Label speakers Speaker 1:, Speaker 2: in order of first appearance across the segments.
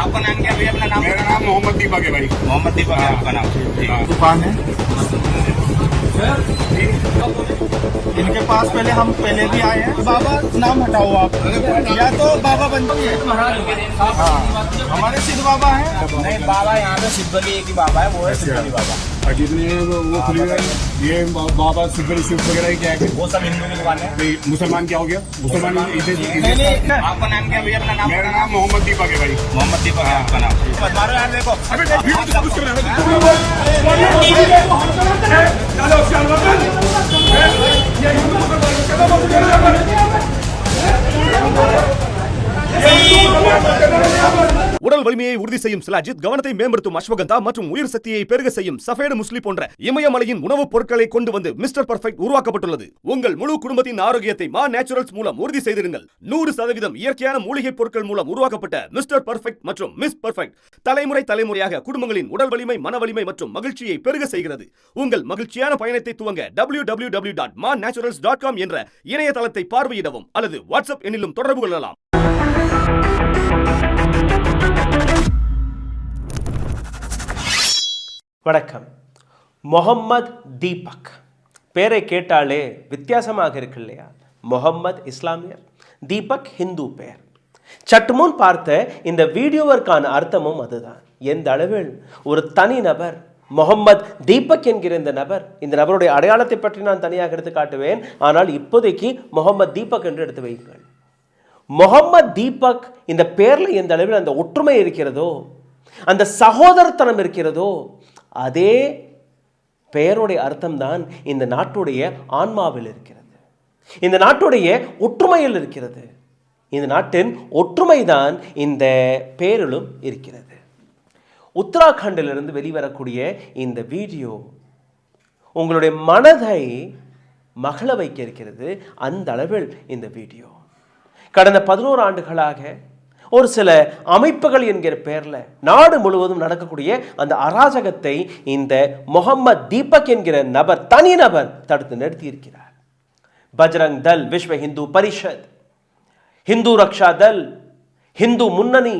Speaker 1: आपका नाम क्या भैया? अपना नाम?
Speaker 2: मेरा नाम मोहम्मद दीपक है भाई।
Speaker 1: मोहम्मद दीपक है आपका नाम?
Speaker 3: दुकान है इनके पास। पहले भी आए हैं। बाबा नाम हटाओ आप, या तो बाबा बन जाइए। हाँ, हमारे सिद्ध बाबा हैं।
Speaker 1: नहीं बाबा, यहाँ पे सिद्ध बली एक ही बाबा है, वो है सिद्ध बली बाबा।
Speaker 2: जितने वो खुली हुई है, ये बाबा सिद्धरी शिव वगैरह क्या है?
Speaker 1: वो सब हिंदू की दुकान है।
Speaker 2: मुसलमान क्या हो गया? मुसलमान इसे
Speaker 1: आपका नाम क्या भैया? अपना नाम?
Speaker 2: मेरा नाम मोहम्मद दीपक है भाई।
Speaker 1: मोहम्मद दीपक है आपका नाम? मारो यार देखो।
Speaker 4: உடல் வலிமையை உறுதி செய்யும் சிலாஜித், கவனத்தை மேம்படுத்தும் அஸ்வகந்தா மற்றும் உயிர் சக்தியை பெருக செய்யும் சஃபேடு முஸ்லி போன்ற இமயமலையின் உணவுப் பொருட்களை கொண்டு வந்து மிஸ்டர் பர்ஃபெக்ட் உருவாக்கப்பட்டுள்ளது. உங்கள் முழு குடும்பத்தின் ஆரோக்கியத்தை மா நேச்சுரல்ஸ் மூலம் உறுதி செய்திருங்கள். 100% இயற்கையான மூலிகை பொருட்கள் மூலம் உருவாக்கப்பட்ட மிஸ்டர் பர்ஃபெக்ட் மற்றும் மிஸ் பர்ஃபெக்ட் தலைமுறையாக குடும்பங்களின் உடல் வலிமை, மன வலிமை மற்றும் மகிழ்ச்சியை பெருக செய்கிறது. உங்கள் மகிழ்ச்சியான பயணத்தை துவங்க www.mannaturals.com என்ற இணையதளத்தை பார்வையிடவும் அல்லது வாட்ஸ்அப் எண்ணிலும் தொடர்பு கொள்ளலாம்.
Speaker 5: வணக்கம். முகம்மது தீபக் பேரை கேட்டாலே வித்தியாசமாக இருக்கு இல்லையா? முகம்மது இஸ்லாமியர், தீபக் ஹிந்து பெயர். சற்றுமுன் பார்த்த இந்த வீடியோவிற்கான அர்த்தமும் அதுதான். எந்த அளவில் ஒரு தனி நபர் முகம்மது தீபக் என்கிற இந்த நபருடைய அடையாளத்தை பற்றி நான் தனியாக எடுத்து காட்டுவேன். ஆனால் இப்போதைக்கு முகம்மது தீபக் என்று எடுத்து வையுங்கள். முகம்மது தீபக் இந்த பேர்ல எந்த அளவில் அந்த ஒற்றுமை இருக்கிறதோ, அந்த சகோதரத்தனம் இருக்கிறதோ, அதே பெயருடைய அர்த்தம்தான் இந்த நாட்டுடைய ஆன்மாவில் இருக்கிறது, இந்த நாட்டுடைய ஒற்றுமையில் இருக்கிறது. இந்த நாட்டின் ஒற்றுமைதான் இந்த பெயரிலும் இருக்கிறது. உத்தராகண்டிலிருந்து வெளிவரக்கூடிய இந்த வீடியோ உங்களுடைய மனதை மகள வைக்க இருக்கிறது. அந்த அளவில் இந்த வீடியோ கடந்த 11 ஆண்டுகளாக ஒரு சில அமைப்புகள் என்கிற பெயரில் நாடு முழுவதும் நடக்கக்கூடிய அந்த அராஜகத்தை இந்த முகம்மது தீபக் என்கிற தனி நபர் தடுத்து நிறுத்தி இருக்கிறார். பஜ்ரங் தள், விஸ்வ ஹிந்து பரிஷத், ஹிந்து ரக்ஷா தள், ஹிந்து முன்னணி,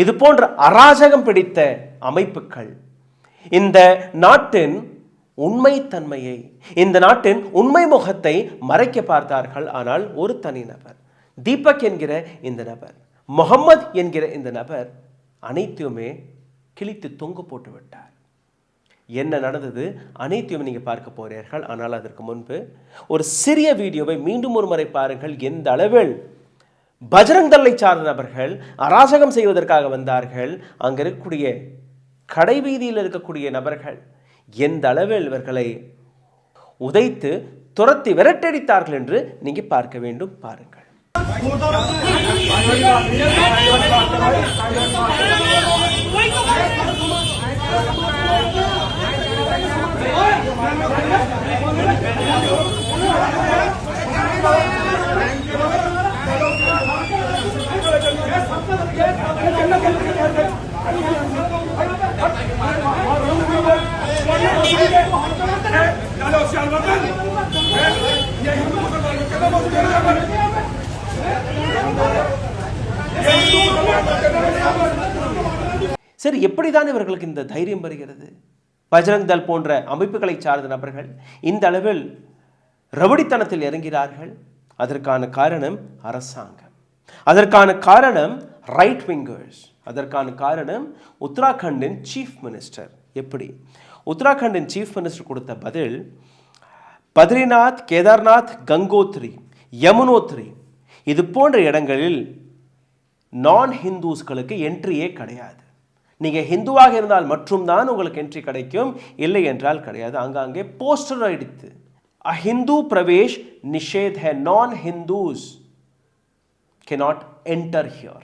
Speaker 5: இது போன்ற அராஜகம் பிடித்த அமைப்புகள் இந்த நாட்டின் உண்மைத்தன்மையை, இந்த நாட்டின் உண்மை முகத்தை மறைக்க பார்த்தார்கள். ஆனால் ஒரு தனி நபர், தீபக் என்கிற இந்த நபர், முகம்மது என்கிற இந்த நபர் அனைத்தையுமே கிழித்து தொங்க போட்டு விட்டார். என்ன நடந்தது அனைத்தையும் நீங்கள் பார்க்க போகிறீர்கள். ஆனால் அதற்கு முன்பு ஒரு சிறிய வீடியோவை மீண்டும் ஒரு முறை பாருங்கள். எந்த அளவில் பஜ்ரங் தளை சார்ந்த நபர்கள் அராஜகம் செய்வதற்காக வந்தார்கள். அங்கே இருக்கக்கூடிய கடை வீதியில் இருக்கக்கூடிய நபர்கள் எந்த அளவில் இவர்களை உதைத்து துரத்தி விரட்டடித்தார்கள் என்று நீங்கள் பார்க்க வேண்டும். பாருங்கள். சரி, எப்படிதான் இவர்களுக்கு இந்த தைரியம் வருகிறது? பஜ்ரங் தள் போன்ற அமைப்புகளை சார்ந்த நபர்கள் இந்த அளவில் ரவுடித்தனத்தில் இறங்கிறார்கள். அதற்கான காரணம் அரசாங்கம், அதற்கான காரணம் ரைட் விங்கர்ஸ், அதற்கான காரணம் உத்தராகண்டின் சீஃப் மினிஸ்டர். எப்படி? உத்தராகண்டின் சீஃப் மினிஸ்டர் கொடுத்த பதில், பத்ரிநாத், கேதார்நாத், கங்கோத்ரி, யமுனோத்ரி இது போன்ற இடங்களில் நான் ஹிந்துஸ்களுக்கு என்ட்ரியே கிடையாது. நீங்கள் ஹிந்துவாக இருந்தால் மட்டும்தான் உங்களுக்கு என்ட்ரி கிடைக்கும், இல்லை என்றால் கிடையாது. அங்கங்கே போஸ்டர் அடித்து அஹிந்து பிரவேஷ் நிஷேத் ஹை, நான் ஹிந்துஸ் cannot enter here.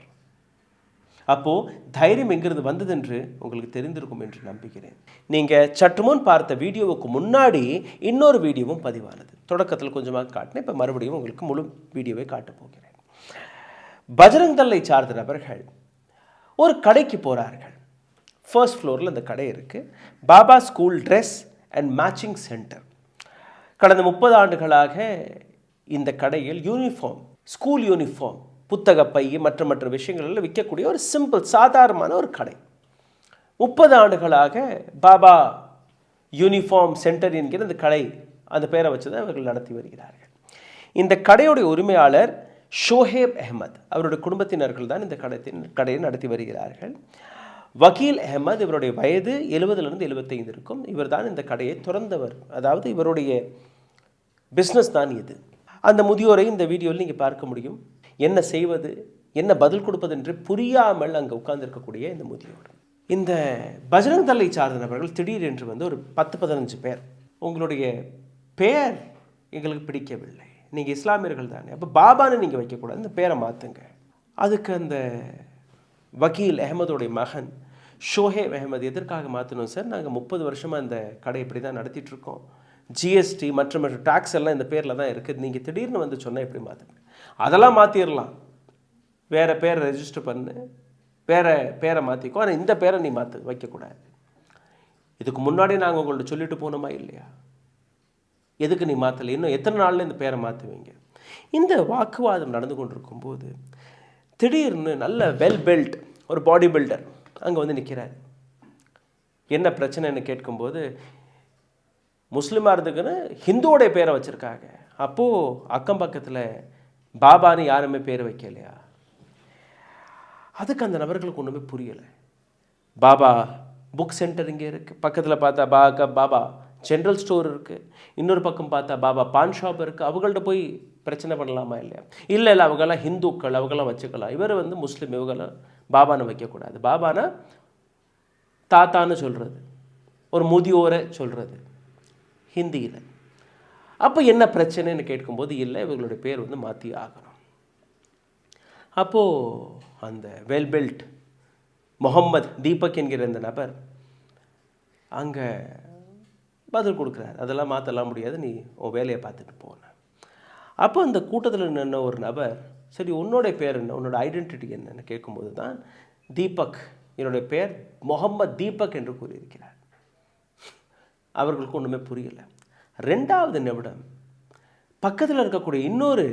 Speaker 5: அப்போ தைரியம் எங்கிருந்து வந்தது என்று உங்களுக்கு தெரிந்திருக்கும் என்று நம்புகிறேன். நீங்கள் சற்று முன் பார்த்த வீடியோவுக்கு முன்னாடி இன்னொரு வீடியோவும் பதிவானது. தொடக்கத்தில் கொஞ்சமாக காட்டினேன், இப்போ மறுபடியும் உங்களுக்கு முழு வீடியோவை காட்டப் போகிறேன். பஜ்ரங் தளை சார்ந்த நபர்கள் ஒரு கடைக்கு போகிறார்கள். ஃபர்ஸ்ட் ஃப்ளோரில் அந்த கடை இருக்குது. Baba school dress and matching centre. கடந்த 30 ஆண்டுகளாக இந்த கடையில் யூனிஃபார்ம், ஸ்கூல் யூனிஃபார்ம் புத்தக பை மற்ற விஷயங்களில் விற்கக்கூடிய ஒரு சிம்பிள் சாதாரணமான ஒரு கடை. 30 ஆண்டுகளாக பாபா யூனிஃபார்ம் சென்டர் என்கிற இந்த கடை, அந்த பெயரை வச்சு தான் அவர்கள் நடத்தி வருகிறார்கள். இந்த கடையுடைய உரிமையாளர் ஷோஹேப் அஹ்மத், அவருடைய குடும்பத்தினர்கள் தான் இந்த கடையை நடத்தி வருகிறார்கள். வக்கீல் அஹ்மத், இவருடைய வயது 70லிருந்து 75 இருக்கும். இவர் தான் இந்த கடையை திறந்தவர், அதாவது இவருடைய பிஸ்னஸ் தான் இது. அந்த முதியோரை இந்த வீடியோவில் நீங்கள் பார்க்க முடியும். என்ன செய்வது, என்ன பதில் கொடுப்பது என்று புரியாமல் அங்கே உட்கார்ந்துருக்கக்கூடிய இந்த முதியோர். இந்த பஜ்ரங் தளை சார்ந்த நபர்கள் திடீரென்று வந்து ஒரு 10-15 பேர், உங்களுடைய பெயர் எங்களுக்கு பிடிக்கவில்லை, நீங்கள் இஸ்லாமியர்கள் தானே, அப்போ பாபான்னு நீங்கள் வைக்கக்கூடாது, இந்த பேரை மாற்றுங்க. அதுக்கு அந்த வக்கீல் அஹ்மதோடைய மகன் ஷோஹேப் அஹ்மத், எதற்காக மாற்றணும் சார், நாங்கள் 30 வருஷமாக இந்த கடை இப்படி தான் நடத்திட்டுருக்கோம், ஜிஎஸ்டி மற்ற டாக்ஸ் எல்லாம் இந்த பேரில் தான் இருக்குது, நீங்கள் திடீர்னு வந்து சொன்னால் எப்படி மாற்றுங்க, அதெல்லாம் மாற்றிடலாம், வேறு பேரை ரெஜிஸ்டர் பண்ணு, வேறு பேரை மாற்றிக்கோ, ஆனால் இந்த பேரை நீ வைக்கக்கூடாது. இதுக்கு முன்னாடி நாங்கள் உங்கள்ட்ட சொல்லிட்டு போனோமா இல்லையா, எதுக்கு நீ மாற்றலை, இன்னும் எத்தனை நாளில் இந்த பேரை மாற்றுவீங்க. இந்த வாக்குவாதம் நடந்து கொண்டிருக்கும் போது திடீர்னு நல்ல வெல் பில்ட் ஒரு பாடி பில்டர் அங்கே வந்து நிற்கிறார். என்ன பிரச்சனைன்னு கேட்கும்போது, முஸ்லீமாக இருந்துக்குன்னு ஹிந்துவோடைய பேரை வச்சுருக்காங்க, அப்போது அக்கம் பக்கத்தில் பாபான்னு யாருமே பேர் வைக்கலையா. அதுக்கு அந்த நபர்களுக்கு ஒன்றுமே புரியலை. பாபா புக் சென்டர் இங்கே இருக்குது, பக்கத்தில் பார்த்தா பாபா ஜென்ரல் ஸ்டோர் இருக்குது, இன்னொரு பக்கம் பார்த்தா பாபா பான் ஷாப் இருக்குது, அவங்கள்ட்ட போய் பிரச்சனை பண்ணலாமா இல்லையா. இல்லை அவங்கெல்லாம் ஹிந்துக்கள், அவங்கெல்லாம் வச்சுக்கலாம், இவர் வந்து முஸ்லீம், இவங்கெல்லாம் பாபான்னு வைக்கக்கூடாது. பாபானா தாத்தான்னு சொல்கிறது, ஒரு முதியோரை சொல்கிறது ஹிந்தியில். அப்போ என்ன பிரச்சனைன்னு கேட்கும்போது, இல்லை இவங்களுடைய பேர் வந்து மாற்றி ஆகணும். அப்போது அந்த வெல் பில்ட் முகம்மது தீபக் என்கிற இந்த நபர் அங்கே பதில் கொடுக்குறாரு, அதெல்லாம் மாற்றலாம் முடியாது, நீ உன் வேலையை பார்த்துட்டு போன. அப்போ அந்த கூட்டத்தில் நின்ன ஒரு நபர், சரி உன்னோடைய பேர் என்ன, உன்னோட ஐடென்டிட்டி என்னன்னு கேட்கும்போது தான் தீபக், என்னுடைய பேர் முகம்மது தீபக் என்று கூறியிருக்கிறார். அவர்களுக்கு ஒன்றுமே புரியலை. 2வது நிமிடம் பக்கத்தில் இருக்கக்கூடிய இன்னொரு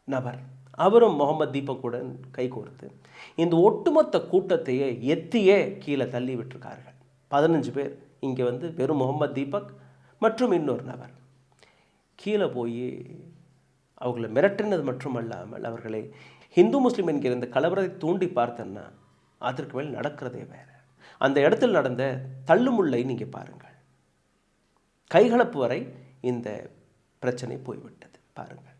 Speaker 5: நபர், அவரும் முகமது தீபக்குடன் கை கோர்த்து இந்த ஒட்டுமொத்த கூட்டத்தையே எத்தியே கீழே தள்ளி விட்டுருக்கார்கள். 15 பேர் இங்கே வந்து வெறும் முகமது தீபக் மற்றும் இன்னொரு நபர் கீழே போய் அவர்களை மிரட்டினது மட்டுமல்லாமல் அவர்களை ஹிந்து முஸ்லீம் என்கிற இந்த கலவரத்தை தூண்டி பார்த்தன்னா அதற்கு மேல் நடக்கிறதே வேறு. அந்த இடத்தில் நடந்த தள்ளுமுள்ளை நீங்கள் பாருங்கள், கைகலப்பு வரை இந்த பிரச்சனை போய்விட்டது. பாருங்கள்.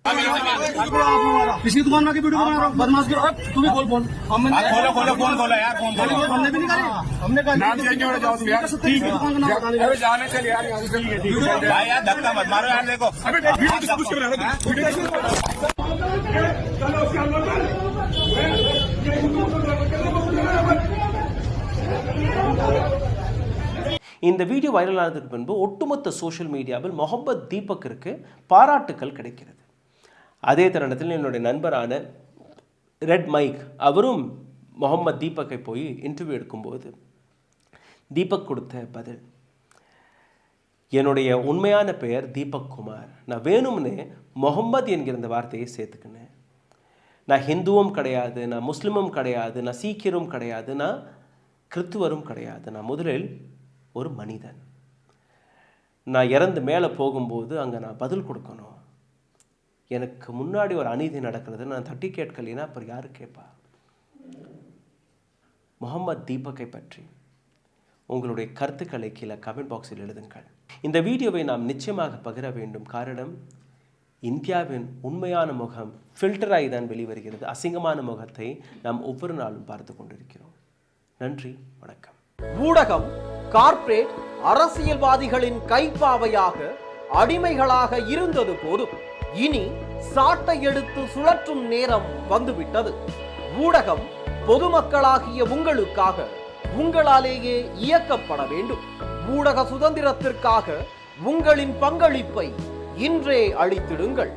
Speaker 3: किसी दुकान में वीडियो बना रहा हूँ, बदमाश करो, तू भी बोल फोन,
Speaker 2: खोलो यार, फोन खोलो,
Speaker 3: हमने भी नहीं करी, हमने कहा
Speaker 2: नाम चेंज हो जाओ तुम यार, ठीक है, अरे जाने चल यार, यहाँ से ठीक है भाई यार, धक्का मत मारो यार, देखो अबे वीडियो सब कुछ कर रहा है,
Speaker 5: இந்த வீடியோ வைரல் ஆனதுக்கு பின்பு ஒட்டுமொத்த சோஷியல் மீடியாவில் முகமது தீபக்கிற்கு பாராட்டுக்கள் கிடைக்கிறது. அதே தருணத்தில் என்னுடைய நண்பரான ரெட் மைக், அவரும் முகமது தீபக்கை போய் இன்டர்வியூ எடுக்கும்போது தீபக் கொடுத்த பதில், என்னுடைய உண்மையான பெயர் தீபக் குமார், நான் வேணும்னே முகம்மது என்கிற இந்த வார்த்தையை சேர்த்துக்கினேன், நான் ஹிந்துவும் கிடையாது, நான் முஸ்லீமும் கிடையாது, நான் சீக்கியரும் கிடையாது, நான் கிறித்துவரும் கிடையாது, நான் முதலில் ஒரு மனிதன், நான் இறந்து மேலே போகும்போது அங்கே நான் பதில் கொடுக்கணும், எனக்கு முன்னாடி ஒரு அநீதி நடக்கிறது, நான் தட்டி கேட்கலைன்னா அப்புறம் யாரு கேட்பா. முகமது தீபக்கை பற்றி உங்களுடைய கருத்துக்களை கீழே கமெண்ட் பாக்ஸில் எழுதுங்கள். இந்த வீடியோவை நாம் நிச்சயமாக பகிர வேண்டும். காரணம், இந்தியாவின் உண்மையான முகம் ஃபில்டராகி தான் வெளிவருகிறது. அசிங்கமான முகத்தை நாம் ஒவ்வொரு நாளும் பார்த்து கொண்டிருக்கிறோம். நன்றி, வணக்கம்.
Speaker 6: ஊடகம் கார்ப்பரேட் அரசியல்வாதிகளின் கைப்பாவையாக அடிமைகளாக இருந்தது போதும், இனி சாட்டை எடுத்து சுழற்றும் நேரம் வந்துவிட்டது. ஊடகம் பொதுமக்களாகிய உங்களுக்காக, உங்களாலேயே இயக்கப்பட வேண்டும். ஊடக சுதந்திரத்திற்காக உங்களின் பங்களிப்பை இன்றே அளித்திடுங்கள்.